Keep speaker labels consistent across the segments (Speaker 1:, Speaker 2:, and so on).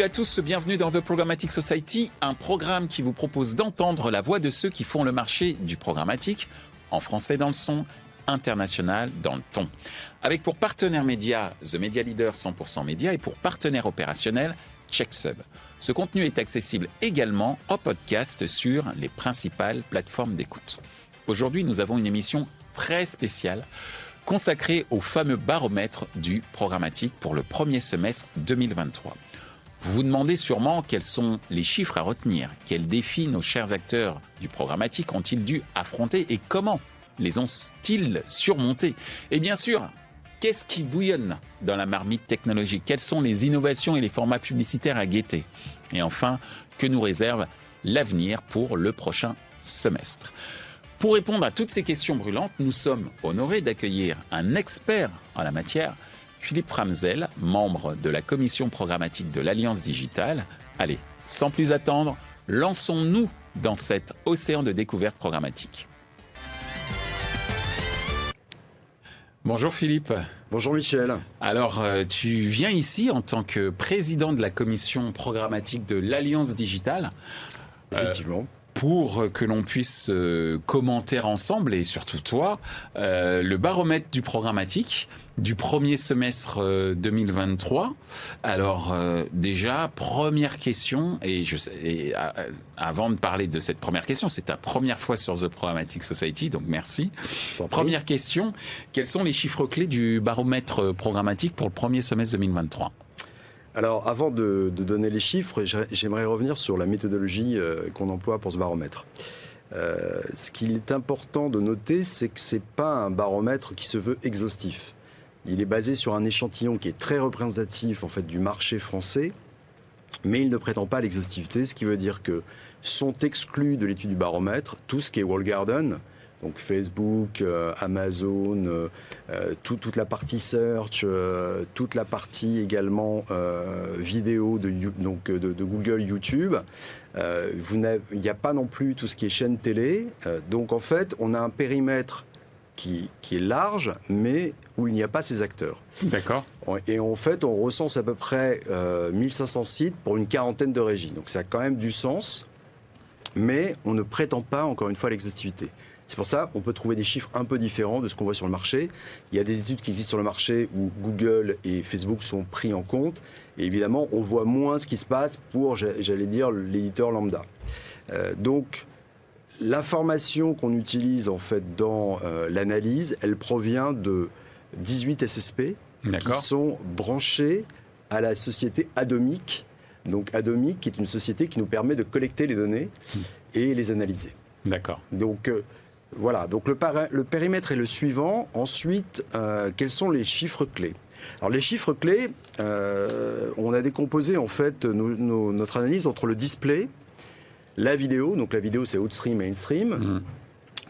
Speaker 1: Salut à tous, bienvenue dans The Programmatic Society, un programme qui vous propose d'entendre la voix de ceux qui font le marché du programmatique, en français dans le son, international dans le ton. Avec pour partenaire média, The Media Leader 100% Média et pour partenaire opérationnel, CheckSub. Ce contenu est accessible également en podcast sur les principales plateformes d'écoute. Aujourd'hui, nous avons une émission très spéciale consacrée au fameux baromètre du programmatique pour le premier semestre 2023. Vous vous demandez sûrement quels sont les chiffres à retenir, quels défis nos chers acteurs du programmatique ont-ils dû affronter et comment les ont-ils surmontés? Et bien sûr, qu'est-ce qui bouillonne dans la marmite technologique? Quelles sont les innovations et les formats publicitaires à guetter? Et enfin, que nous réserve l'avenir pour le prochain semestre? Pour répondre à toutes ces questions brûlantes, nous sommes honorés d'accueillir un expert en la matière, Philippe Framzel, membre de la commission programmatique de l'Alliance Digitale. Allez, sans plus attendre, lançons-nous dans cet océan de découvertes programmatiques. Bonjour Philippe.
Speaker 2: Bonjour Michel.
Speaker 1: Alors, tu viens ici en tant que président de la commission programmatique de l'Alliance Digitale.
Speaker 2: Effectivement.
Speaker 1: Pour que l'on puisse commenter ensemble, et surtout toi, le baromètre du programmatique du premier semestre 2023. Alors déjà, première question, avant de parler de cette première question, c'est ta première fois sur The Programmatic Society, donc merci. Première question, quels sont les chiffres clés du baromètre programmatique pour le premier semestre 2023 ?
Speaker 2: Alors, avant de donner les chiffres, j'aimerais revenir sur la méthodologie qu'on emploie pour ce baromètre. Ce qu'il est important de noter, c'est que ce n'est pas un baromètre qui se veut exhaustif. Il est basé sur un échantillon qui est très représentatif en fait, du marché français, mais il ne prétend pas à l'exhaustivité, ce qui veut dire que sont exclus de l'étude du baromètre tout ce qui est walled garden, donc Facebook, Amazon, toute la partie search, toute la partie également vidéo de Google, YouTube. Il n'y a pas non plus tout ce qui est chaîne télé. Donc en fait, on a un périmètre qui est large, mais où il n'y a pas ces acteurs.
Speaker 1: D'accord.
Speaker 2: Et en fait, on recense à peu près 1500 sites pour une quarantaine de régies. Donc ça a quand même du sens, mais on ne prétend pas, encore une fois, à l'exhaustivité. C'est pour ça qu'on peut trouver des chiffres un peu différents de ce qu'on voit sur le marché. Il y a des études qui existent sur le marché où Google et Facebook sont pris en compte. Et évidemment, on voit moins ce qui se passe pour, j'allais dire, l'éditeur lambda. Donc, l'information qu'on utilise en fait dans l'analyse, elle provient de 18 SSP qui sont branchés à la société Atomic. Donc, Atomic, qui est une société qui nous permet de collecter les données et les analyser.
Speaker 1: D'accord.
Speaker 2: Donc, voilà, donc le périmètre est le suivant. Ensuite, quels sont les chiffres clés? Alors les chiffres clés, on a décomposé en fait notre analyse entre le display, la vidéo, donc la vidéo c'est outstream, mainstream,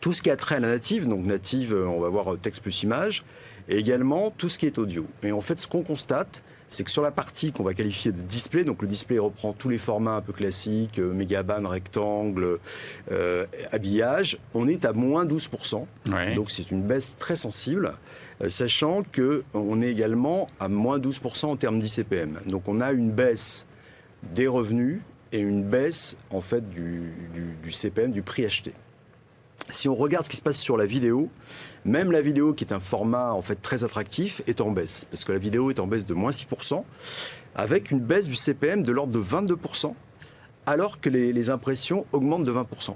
Speaker 2: tout ce qui a trait à la native, donc native on va voir texte plus image, et également tout ce qui est audio. Et en fait ce qu'on constate, c'est que sur la partie qu'on va qualifier de display, donc le display reprend tous les formats un peu classiques, mégaband, rectangle, habillage, on est à moins 12%. Ouais. Donc c'est une baisse très sensible, sachant qu'on est également à moins 12% en termes d'ICPM. Donc on a une baisse des revenus et une baisse en fait du CPM, du prix acheté. Si on regarde ce qui se passe sur la vidéo, même la vidéo qui est un format en fait très attractif est en baisse, parce que la vidéo est en baisse de moins 6%, avec une baisse du CPM de l'ordre de 22%, alors que les impressions augmentent de 20%.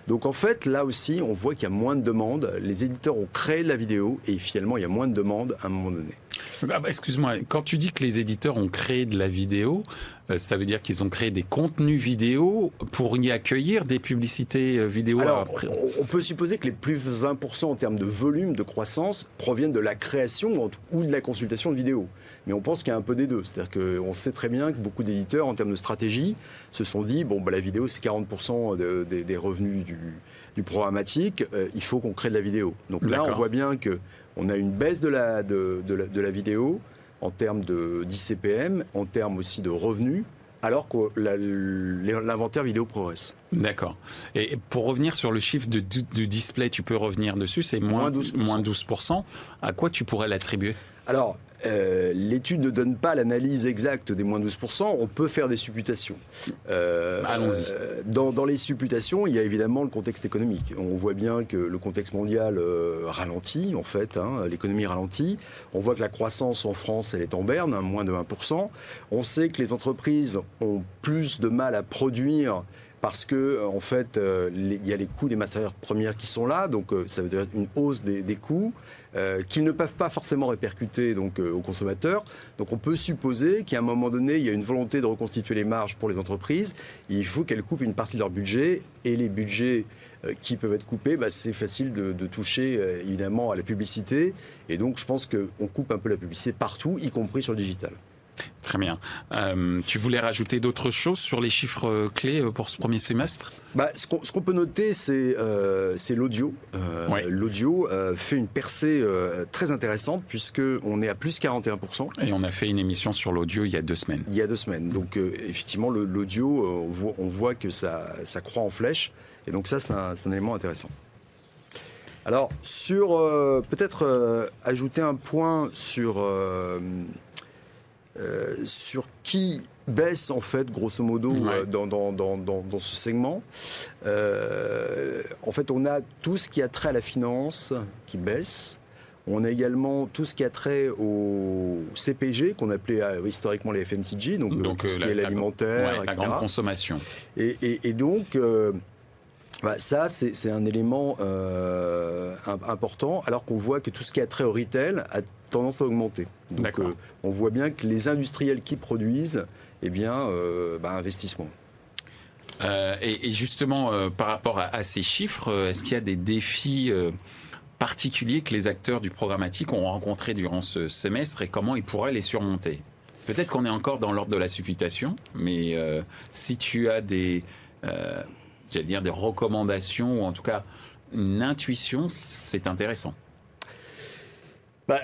Speaker 2: Donc en fait, là aussi, on voit qu'il y a moins de demandes. Les éditeurs ont créé de la vidéo et finalement, il y a moins de demandes à un moment donné.
Speaker 1: Excuse-moi, quand tu dis que les éditeurs ont créé de la vidéo, ça veut dire qu'ils ont créé des contenus vidéo pour y accueillir des publicités vidéo.
Speaker 2: Alors, on peut supposer que les plus 20% en termes de volume, de croissance, proviennent de la création ou de la consultation de vidéo. Mais on pense qu'il y a un peu des deux. C'est-à-dire qu'on sait très bien que beaucoup d'éditeurs, en termes de stratégie, se sont dit, la vidéo, c'est 40% des revenus du programmatique, il faut qu'on crée de la vidéo. Donc là, on voit bien qu'on a une baisse de la vidéo en termes d'ICPM, en termes aussi de revenus, alors que l'inventaire vidéo progresse.
Speaker 1: D'accord. Et pour revenir sur le chiffre du display, tu peux revenir dessus, c'est moins 12%. À quoi tu pourrais l'attribuer ?
Speaker 2: Alors, l'étude ne donne pas l'analyse exacte des moins 12%, on peut faire des supputations.
Speaker 1: Allons-y.
Speaker 2: Dans les supputations, il y a évidemment le contexte économique. On voit bien que le contexte mondial ralentit, en fait, l'économie ralentit. On voit que la croissance en France, elle est en berne, moins de 1%. On sait que les entreprises ont plus de mal à produire parce que, en fait, il y a les coûts des matières premières qui sont là, donc ça veut dire une hausse des coûts qu'ils ne peuvent pas forcément répercuter donc, aux consommateurs. Donc on peut supposer qu'à un moment donné, il y a une volonté de reconstituer les marges pour les entreprises. Il faut qu'elles coupent une partie de leur budget, et les budgets qui peuvent être coupés, c'est facile de toucher évidemment à la publicité. Et donc je pense qu'on coupe un peu la publicité partout, y compris sur le digital.
Speaker 1: Très bien. Tu voulais rajouter d'autres choses sur les chiffres clés pour ce premier semestre ?
Speaker 2: Ce qu'on peut noter, c'est l'audio. L'audio fait une percée très intéressante puisqu'on est à plus 41%.
Speaker 1: Et on a fait une émission sur l'audio il y a 2 semaines.
Speaker 2: Il y a 2 semaines. Donc effectivement, l'audio, on voit que ça croît en flèche. Et donc ça, c'est un élément intéressant. Alors, peut-être ajouter un point sur qui baisse en fait grosso modo dans ce segment. En fait, on a tout ce qui a trait à la finance qui baisse. On a également tout ce qui a trait au CPG qu'on appelait historiquement les FMCG, donc tout ce qui est l'alimentaire,
Speaker 1: la grande consommation.
Speaker 2: Et donc ça, c'est un élément important, alors qu'on voit que tout ce qui a trait au retail a tendance à augmenter. Donc, on voit bien que les industriels qui produisent, investissent moins.
Speaker 1: Et justement, par rapport à ces chiffres, est-ce qu'il y a des défis particuliers que les acteurs du programmatique ont rencontrés durant ce semestre et comment ils pourraient les surmonter ? Peut-être qu'on est encore dans l'ordre de la supputation, mais si tu as des recommandations ou en tout cas une intuition, c'est intéressant.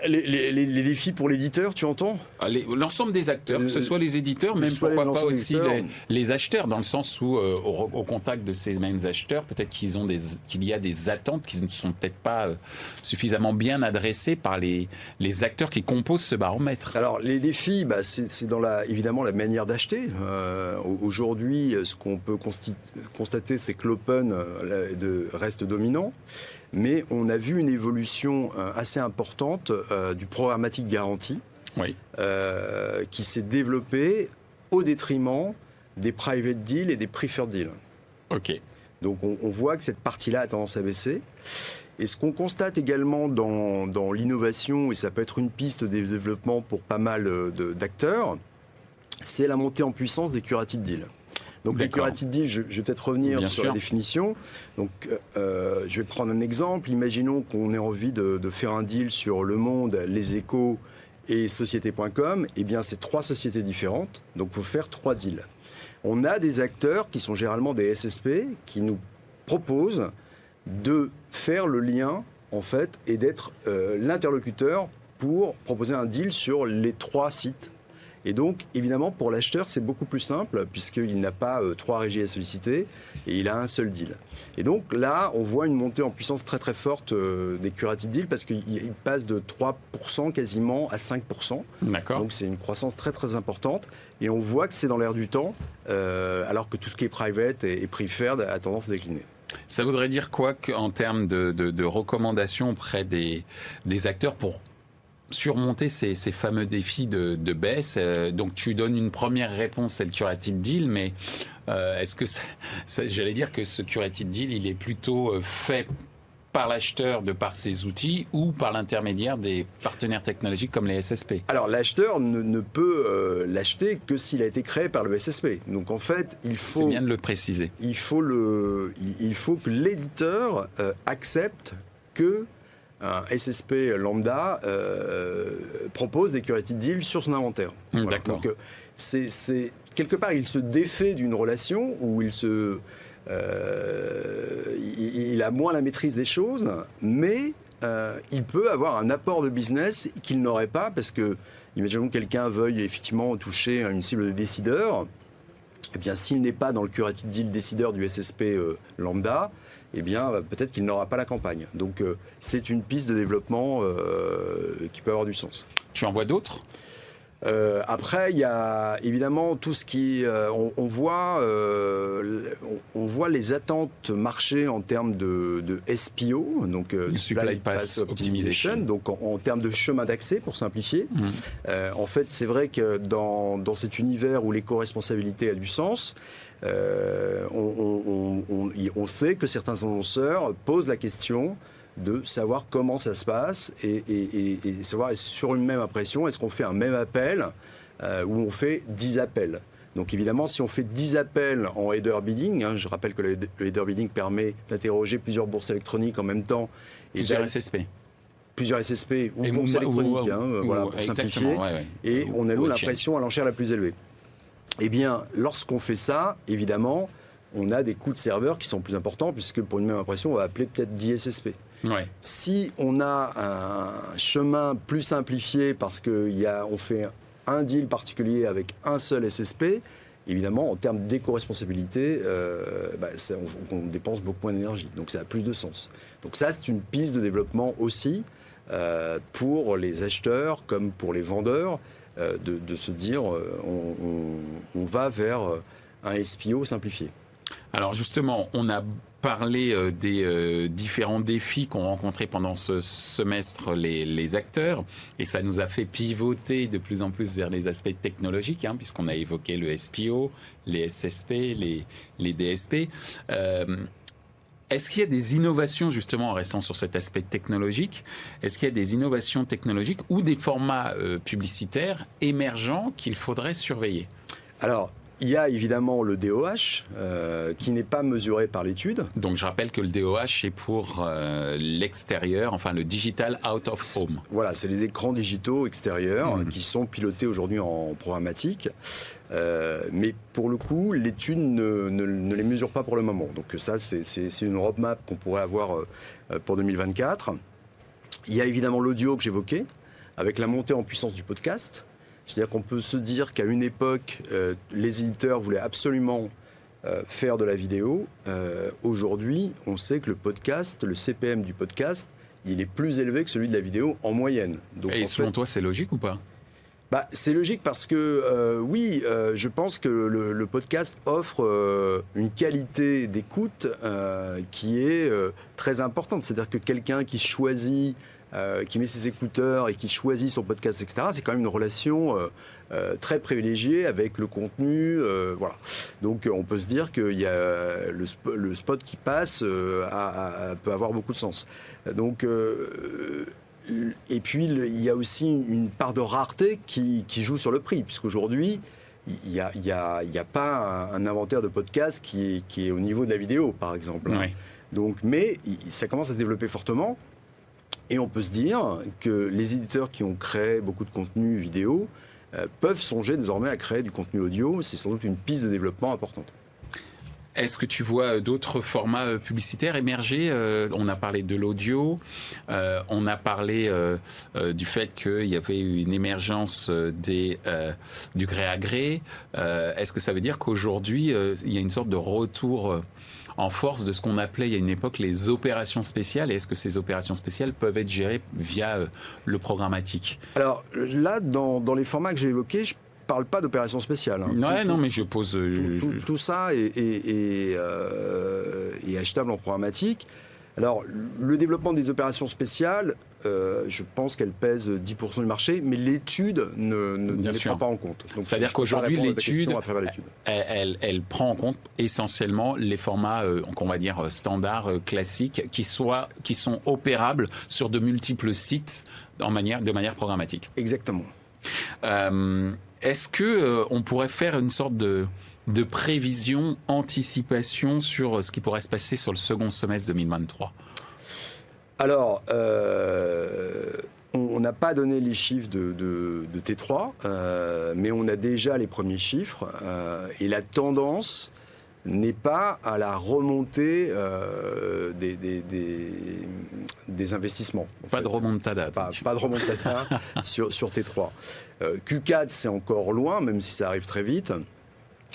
Speaker 2: Les défis pour l'éditeur, tu entends ?
Speaker 1: L'ensemble des acteurs, que ce soit les éditeurs, même pourquoi pas aussi les acheteurs, dans le sens où au contact de ces mêmes acheteurs, peut-être qu'il y a des attentes qui ne sont peut-être pas suffisamment bien adressées par les acteurs qui composent ce baromètre.
Speaker 2: Alors les défis, c'est dans évidemment la manière d'acheter. Aujourd'hui, ce qu'on peut constater, c'est que l'open reste dominant. Mais on a vu une évolution assez importante du programmatique garanti qui s'est développé au détriment des private deals et des preferred deals.
Speaker 1: Ok.
Speaker 2: Donc on voit que cette partie-là a tendance à baisser. Et ce qu'on constate également dans l'innovation, et ça peut être une piste de développement pour pas mal d'acteurs, c'est la montée en puissance des curated deals. Donc les curated deals, je vais peut-être revenir sur la définition. Donc je vais prendre un exemple. Imaginons qu'on ait envie de faire un deal sur Le Monde, Les Échos et Société.com. Eh bien, c'est 3 sociétés différentes. Donc il faut faire 3 deals. On a des acteurs qui sont généralement des SSP qui nous proposent de faire le lien en fait et d'être l'interlocuteur pour proposer un deal sur les 3 sites. Et donc, évidemment, pour l'acheteur, c'est beaucoup plus simple puisqu'il n'a pas 3 régies à solliciter et il a un seul deal. Et donc là, on voit une montée en puissance très très forte des curated deals parce qu'il passe de 3% quasiment à 5%.
Speaker 1: D'accord.
Speaker 2: Donc c'est une croissance très très importante et on voit que c'est dans l'air du temps alors que tout ce qui est private et preferred a tendance à décliner.
Speaker 1: Ça voudrait dire quoi en termes de recommandations auprès des acteurs pour surmonter ces fameux défis de baisse? Donc tu donnes une première réponse, c'est le curated deal, mais est-ce que j'allais dire que ce curated deal, il est plutôt fait par l'acheteur de par ses outils ou par l'intermédiaire des partenaires technologiques comme les SSP? Alors
Speaker 2: l'acheteur ne peut l'acheter que s'il a été créé par le SSP. Donc en fait, il faut...
Speaker 1: C'est bien de le préciser.
Speaker 2: Il faut que l'éditeur accepte que un SSP lambda propose des curated deals sur son inventaire. Voilà.
Speaker 1: D'accord.
Speaker 2: Donc, quelque part, il se défait d'une relation où il a moins la maîtrise des choses, mais il peut avoir un apport de business qu'il n'aurait pas parce que, imaginons que quelqu'un veuille effectivement toucher une cible de décideurs. eh bien, s'il n'est pas dans le curated deal décideur du SSP lambda, eh bien, peut-être qu'il n'aura pas la campagne. Donc, c'est une piste de développement qui peut avoir du sens.
Speaker 1: Tu en vois d'autres ?
Speaker 2: Après, il y a évidemment tout ce qui... on voit les attentes marché en termes de SPO, donc
Speaker 1: Supply Path Optimization.
Speaker 2: Donc en termes de chemin d'accès, pour simplifier. En fait, c'est vrai que dans cet univers où l'éco-responsabilité a du sens, on sait que certains annonceurs posent la question de savoir comment ça se passe et savoir sur une même impression, est-ce qu'on fait un même appel ou on fait 10 appels. Donc évidemment, si on fait 10 appels en header bidding, je rappelle que le header bidding permet d'interroger plusieurs bourses électroniques en même temps. Et
Speaker 1: plusieurs SSP.
Speaker 2: Plusieurs SSP ou bourses électroniques, voilà, pour simplifier.
Speaker 1: Ouais.
Speaker 2: Et on alloue l'impression à l'enchère la plus élevée. Eh bien, lorsqu'on fait ça, évidemment, on a des coûts de serveur qui sont plus importants, puisque pour une même impression, on va appeler peut-être 10 SSP.
Speaker 1: Ouais.
Speaker 2: Si on a un chemin plus simplifié parce qu'on fait un deal particulier avec un seul SSP, évidemment, en termes d'éco-responsabilité, on dépense beaucoup moins d'énergie. Donc ça a plus de sens. Donc ça, c'est une piste de développement aussi pour les acheteurs comme pour les vendeurs, de se dire on va vers un SPO simplifié.
Speaker 1: Alors justement, on a parlé des différents défis qu'ont rencontrés pendant ce semestre les acteurs, et ça nous a fait pivoter de plus en plus vers les aspects technologiques, puisqu'on a évoqué le SPO, les SSP, les DSP. Est-ce qu'il y a des innovations, justement, en restant sur cet aspect technologique, est-ce qu'il y a des innovations technologiques ou des formats publicitaires émergents qu'il faudrait surveiller ?
Speaker 2: Alors, il y a évidemment le DOH qui n'est pas mesuré par l'étude.
Speaker 1: Donc je rappelle que le DOH c'est pour l'extérieur, enfin le Digital Out of Home.
Speaker 2: Voilà, c'est les écrans digitaux extérieurs qui sont pilotés aujourd'hui en programmatique. Mais pour le coup, l'étude ne les mesure pas pour le moment. Donc ça, c'est une roadmap qu'on pourrait avoir pour 2024. Il y a évidemment l'audio que j'évoquais, avec la montée en puissance du podcast. C'est-à-dire qu'on peut se dire qu'à une époque, les éditeurs voulaient absolument faire de la vidéo. Aujourd'hui, on sait que le podcast, le CPM du podcast, il est plus élevé que celui de la vidéo en moyenne. Donc,
Speaker 1: et selon toi, c'est logique ou pas ?
Speaker 2: C'est logique parce que, oui, je pense que le podcast offre une qualité d'écoute qui est très importante. C'est-à-dire que quelqu'un qui choisit... qui met ses écouteurs et qui choisit son podcast, etc., c'est quand même une relation très privilégiée avec le contenu. Voilà. Donc on peut se dire que le spot qui passe peut avoir beaucoup de sens. Donc, et puis il y a aussi une part de rareté qui joue sur le prix, puisqu'aujourd'hui, il n'y a pas un inventaire de podcast qui est au niveau de la vidéo, par exemple.
Speaker 1: Oui.
Speaker 2: Donc, mais ça commence à se développer fortement. Et on peut se dire que les éditeurs qui ont créé beaucoup de contenu vidéo peuvent songer désormais à créer du contenu audio. C'est sans doute une piste de développement importante.
Speaker 1: Est-ce que tu vois d'autres formats publicitaires émerger ? On a parlé de l'audio, on a parlé du fait qu'il y avait une émergence du gré à gré. Est-ce que ça veut dire qu'aujourd'hui, il y a une sorte de retour en force de ce qu'on appelait il y a une époque les opérations spéciales, et est-ce que ces opérations spéciales peuvent être gérées via le programmatique ?
Speaker 2: Alors là, dans les formats que j'ai évoqués, je ne parle pas d'opérations spéciales.
Speaker 1: Non, mais je pose...
Speaker 2: Tout ça est achetable en programmatique. Alors, le développement des opérations spéciales, je pense qu'elles pèsent 10% du marché, mais l'étude ne les prend pas en compte.
Speaker 1: C'est-à-dire qu'aujourd'hui, l'étude, elle prend en compte essentiellement les formats qu'on va dire standards, classiques, qui sont opérables sur de multiples sites de manière programmatique.
Speaker 2: Exactement.
Speaker 1: Est-ce que on pourrait faire une sorte de prévision, anticipation sur ce qui pourrait se passer sur le second semestre 2023 ?
Speaker 2: Alors, on n'a pas donné les chiffres de T3, mais on a déjà les premiers chiffres, et la tendance n'est pas à la remontée des investissements.
Speaker 1: Pas de remontada.
Speaker 2: Pas de remontada sur T3. Q4, c'est encore loin, même si ça arrive très vite.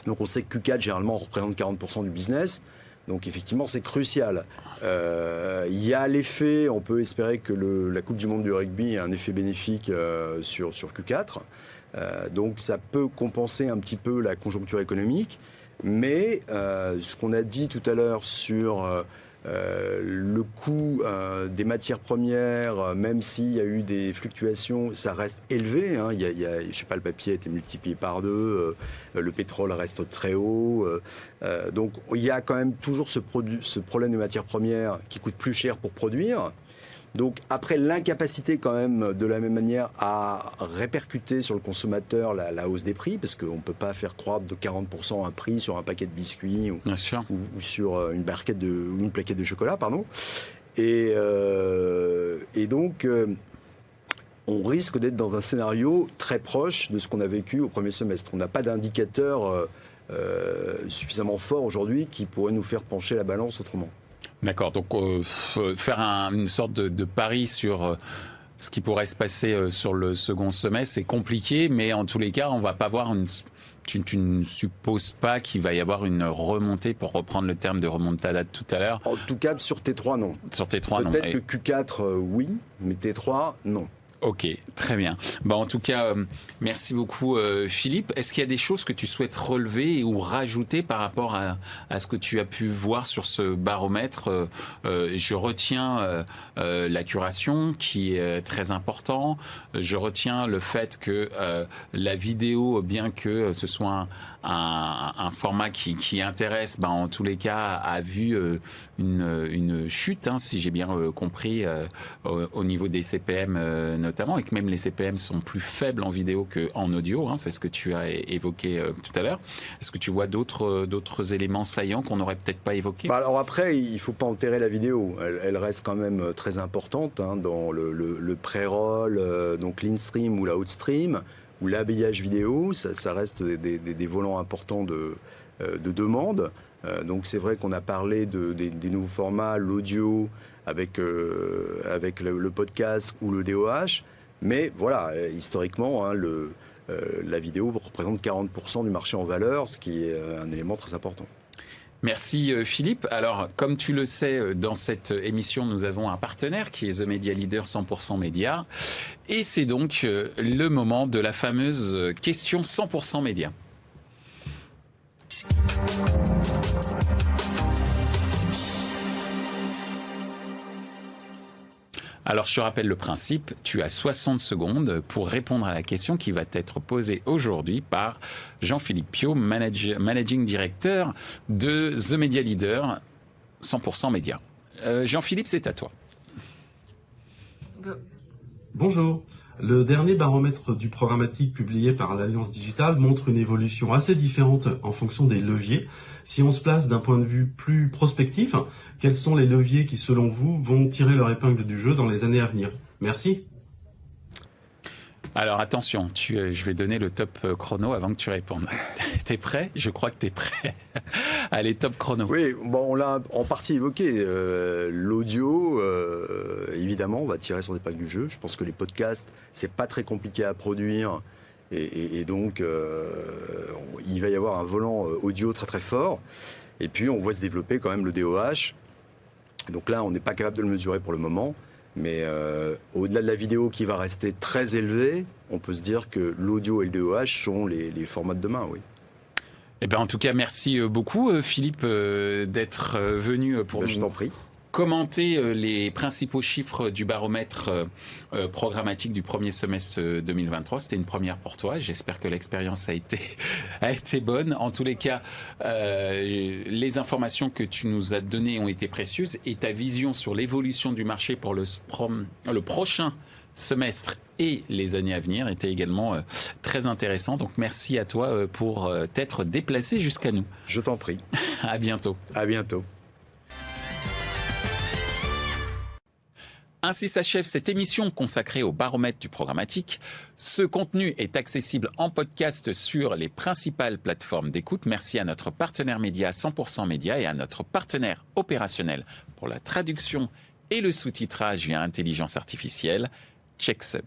Speaker 2: Donc on sait que Q4 généralement représente 40% du business. Donc effectivement, c'est crucial. Il y a l'effet, on peut espérer que la Coupe du Monde du rugby ait un effet bénéfique sur Q4. Donc ça peut compenser un petit peu la conjoncture économique. Mais ce qu'on a dit tout à l'heure sur le coût des matières premières, même s'il y a eu des fluctuations, ça reste élevé. Hein. Je sais pas, le papier a été multiplié par 2, le pétrole reste très haut. Donc il y a quand même toujours ce problème des matières premières qui coûte plus cher pour produire. Donc après l'incapacité quand même de la même manière à répercuter sur le consommateur la hausse des prix, parce qu'on ne peut pas faire croître de 40% un prix sur un paquet de biscuits ou sur une plaquette de chocolat, pardon. Et donc on risque d'être dans un scénario très proche de ce qu'on a vécu au premier semestre. On n'a pas d'indicateur suffisamment fort aujourd'hui qui pourrait nous faire pencher la balance autrement.
Speaker 1: D'accord, donc faire une sorte de pari sur ce qui pourrait se passer sur le second semestre, c'est compliqué, mais en tous les cas, on va pas voir tu ne supposes pas qu'il va y avoir une remontée, pour reprendre le terme de remontada de tout à l'heure?
Speaker 2: En tout cas, sur T3, non.
Speaker 1: Sur T3, non.
Speaker 2: Peut-être que Q4, oui, mais T3, non.
Speaker 1: Ok, très bien. En tout cas, merci beaucoup Philippe. Est-ce qu'il y a des choses que tu souhaites relever ou rajouter par rapport à ce que tu as pu voir sur ce baromètre? Je retiens la curation qui est très important. Je retiens le fait que la vidéo, bien que ce soit un format qui intéresse, en tous les cas, a vu une chute, hein, si j'ai bien compris, au niveau des CPM notamment, et que même les CPM sont plus faibles en vidéo qu'en audio, hein, c'est ce que tu as évoqué tout à l'heure. Est-ce que tu vois d'autres éléments saillants qu'on n'aurait peut-être pas évoqués?
Speaker 2: Alors après, il ne faut pas enterrer la vidéo. Elle reste quand même très importante hein, dans le pré-roll, donc l'in-stream ou la out-stream, ou l'habillage vidéo. Ça reste des volants importants de demande. Donc c'est vrai qu'on a parlé des nouveaux formats, l'audio avec le podcast ou le DOH. Mais voilà, historiquement, hein, la vidéo représente 40% du marché en valeur, ce qui est un élément très important.
Speaker 1: Merci Philippe. Alors, comme tu le sais, dans cette émission, nous avons un partenaire qui est The Media Leader 100% Média. Et c'est donc le moment de la fameuse question 100% Média. Alors, je te rappelle le principe, tu as 60 secondes pour répondre à la question qui va être posée aujourd'hui par Jean-Philippe Piot, Managing Director de The Media Leader 100% Média. Jean-Philippe, c'est à toi.
Speaker 3: Bonjour. Le dernier baromètre du programmatique publié par l'Alliance Digitale montre une évolution assez différente en fonction des leviers. Si on se place d'un point de vue plus prospectif, quels sont les leviers qui, selon vous, vont tirer leur épingle du jeu dans les années à venir? Merci.
Speaker 1: Alors attention, je vais donner le top chrono avant que tu répondes. T'es prêt? Je crois que t'es prêt. Allez, top chrono.
Speaker 2: Oui, on l'a en partie évoqué. L'audio, évidemment, on va tirer son épingle du jeu. Je pense que les podcasts, c'est pas très compliqué à produire. Et donc, il va y avoir un volant audio très très fort. Et puis, on voit se développer quand même le DOH. Donc là, on n'est pas capable de le mesurer pour le moment. Mais au-delà de la vidéo qui va rester très élevée, on peut se dire que l'audio et le DOH sont les formats de demain, oui.
Speaker 1: Eh ben, en tout cas, merci beaucoup, Philippe, d'être venu pour
Speaker 2: Je t'en prie.
Speaker 1: Commenter les principaux chiffres du baromètre programmatique du premier semestre 2023. C'était une première pour toi. J'espère que l'expérience a été bonne. En tous les cas, les informations que tu nous as données ont été précieuses et ta vision sur l'évolution du marché pour le prochain semestre et les années à venir était également très intéressant. Donc merci à toi pour t'être déplacé jusqu'à nous.
Speaker 2: Je t'en prie.
Speaker 1: À bientôt.
Speaker 2: À bientôt.
Speaker 1: Ainsi s'achève cette émission consacrée au baromètre du programmatique. Ce contenu est accessible en podcast sur les principales plateformes d'écoute. Merci à notre partenaire média 100% Média et à notre partenaire opérationnel pour la traduction et le sous-titrage via intelligence artificielle, CheckSub.